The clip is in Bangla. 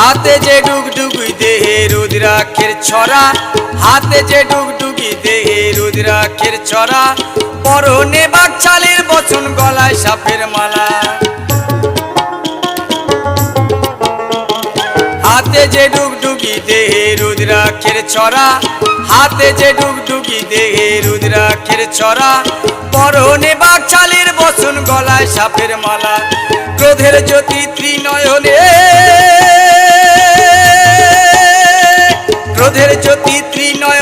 হাতে যে ডুগডুগি দেহে রুদ্রাক্ষের ছড়া, হাতে যে ডুগডুগি দেহে রুদ্রাক্ষের ছড়া, পরনে বাকছালের বচন গলায় সাপের মালা। হাতে যে ডুগডুগি দেহে রুদ্রাক্ষের ছড়া, হাতে যে ডুগডুগি দেহে রুদ্রাক্ষের ছড়া, পরনে বাকছালের বচন গলায় সাপের মালা। ক্রোধের জ্যোতি ত্রিনয়নে, ক্রোধের জ্যোতি ত্রিনয়নে